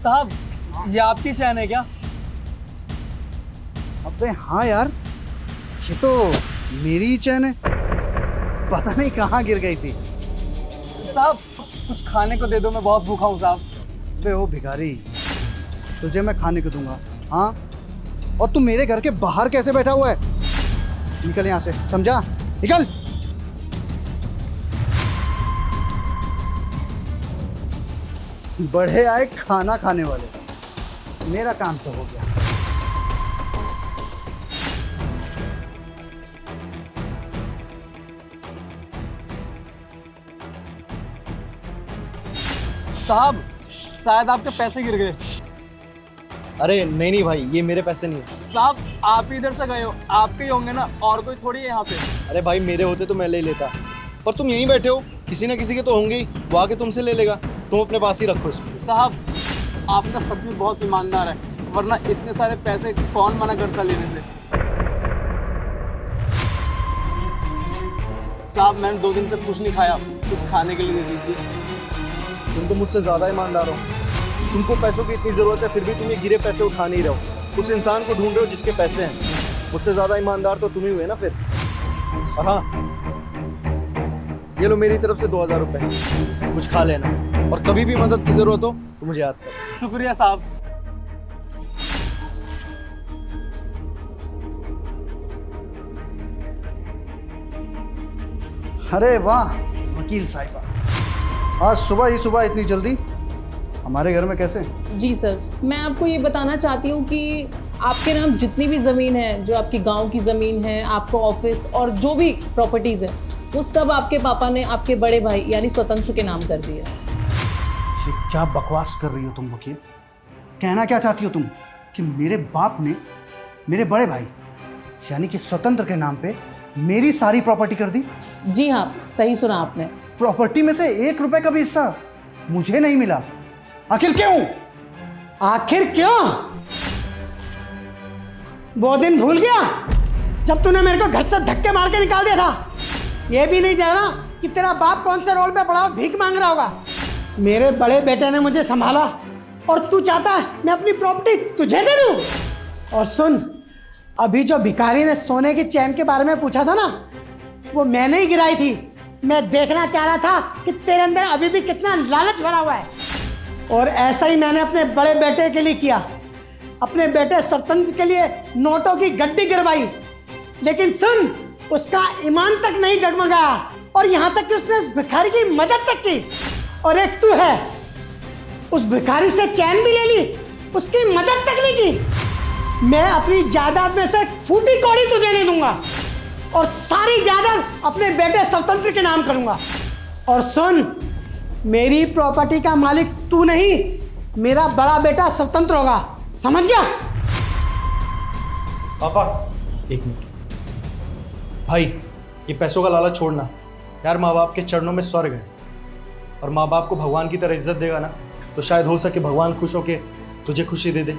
साहब, ये आपकी चैन है क्या? अबे हाँ यार, ये तो मेरी ही चैन है। पता नहीं कहाँ गिर गई थी। साहब, कुछ खाने को दे दो, मैं बहुत भूखा हूँ साहब। अबे ओ भिखारी, तुझे मैं खाने को दूंगा? हाँ, और तू मेरे घर के बाहर कैसे बैठा हुआ है? निकल यहाँ से, समझा? निकल। बढ़े आए खाना खाने वाले, मेरा काम तो हो गया। साहब, शायद आपके पैसे गिर गए। अरे नहीं नहीं भाई, ये मेरे पैसे नहीं है। साहब, आप ही इधर से गए हो, आपके ही होंगे ना, और कोई थोड़ी है यहाँ पे। अरे भाई, मेरे होते तो मैं ले लेता, पर तुम यहीं बैठे हो, किसी ना किसी के तो होंगे ही, वो आके तुमसे ले लेगा। तुम अपने पास ही रखो इसको। साहब, आपका सब भी बहुत ईमानदार है, वरना इतने सारे पैसे कौन मना करता लेने से। साहब, मैंने 2 दिन से कुछ नहीं खाया, कुछ खाने के लिए दे दीजिए। तुम तो मुझसे ज़्यादा ईमानदार हो। तुमको पैसों की इतनी ज़रूरत है, फिर भी तुम ये गिरे पैसे उठा नहीं रहे हो। उस इंसान को ढूंढ रहे हो जिसके पैसे हैं। मुझसे ज़्यादा ईमानदार तो तुम ही हुए ना फिर। और हाँ, ये लो मेरी तरफ से 2000 रुपये, कुछ खा लेना, और कभी भी मदद की ज़रूरत हो तो मुझे याद कर। शुक्रिया साहब। अरे वाह वकील साहिबा, आज सुबह ही सुबह इतनी जल्दी हमारे घर में कैसे? जी सर, मैं आपको ये बताना चाहती हूँ कि आपके नाम जितनी भी ज़मीन है, जो आपकी गांव की ज़मीन है, आपका ऑफिस और जो भी प्रॉपर्टीज़ है, वो सब आपके पापा ने आपके बड़े भाई यानी स्वतंत्र के नाम कर दिया। ये क्या बकवास कर रही हो तुम वकील? कहना क्या चाहती हो तुम कि मेरे बाप ने मेरे बड़े भाई यानी कि स्वतंत्र के नाम पे मेरी सारी प्रॉपर्टी कर दी? जी हाँ, सही सुना आपने। प्रॉपर्टी में से 1 रुपए का भी हिस्सा मुझे नहीं मिला। आखिर क्यों? आखिर क्यों? वो दिन भूल गया जब तूने मेरे को घर से धक्के मार के निकाल दिया था? ये भी नहीं जाना कि तेरा बाप कौन से रोल पे पड़ा हो, भीख मांग रहा होगा। मेरे बड़े बेटे ने मुझे संभाला और तू चाहता है मैं अपनी प्रॉपर्टी तुझे दे दूं? और सुन, अभी जो भिखारी ने सोने की चैन के बारे में पूछा था ना, वो मैंने ही गिराई थी। मैं देखना चाह रहा था कि तेरे अंदर अभी भी कितना लालच भरा हुआ है, और ऐसा ही मैंने अपने बड़े बेटे के लिए किया। अपने बेटे स्वतंत्र के लिए नोटों की गड्डी गिरवाई, लेकिन सुन, उसका ईमान तक नहीं डगमगाया, और यहाँ तक कि उसने उस भिखारी की मदद तक की। और एक तू है, उस भिखारी से चैन भी ले ली, उसकी मदद तक नहीं की। मैं अपनी जायदाद में से फूटी कौड़ी तुझे नहीं दूंगा, और सारी जायदाद अपने बेटे स्वतंत्र के नाम करूंगा। और सुन, मेरी प्रॉपर्टी का मालिक तू नहीं, मेरा बड़ा बेटा स्वतंत्र होगा, समझ गया? पापा, 1 मिनट। भाई, ये पैसों का लालच छोड़ना यार। माँ बाप के चरणों में स्वर्ग है, और माँ बाप को भगवान की तरह इज्जत देगा ना, तो शायद हो सके भगवान खुश होके तुझे खुशी दे दे।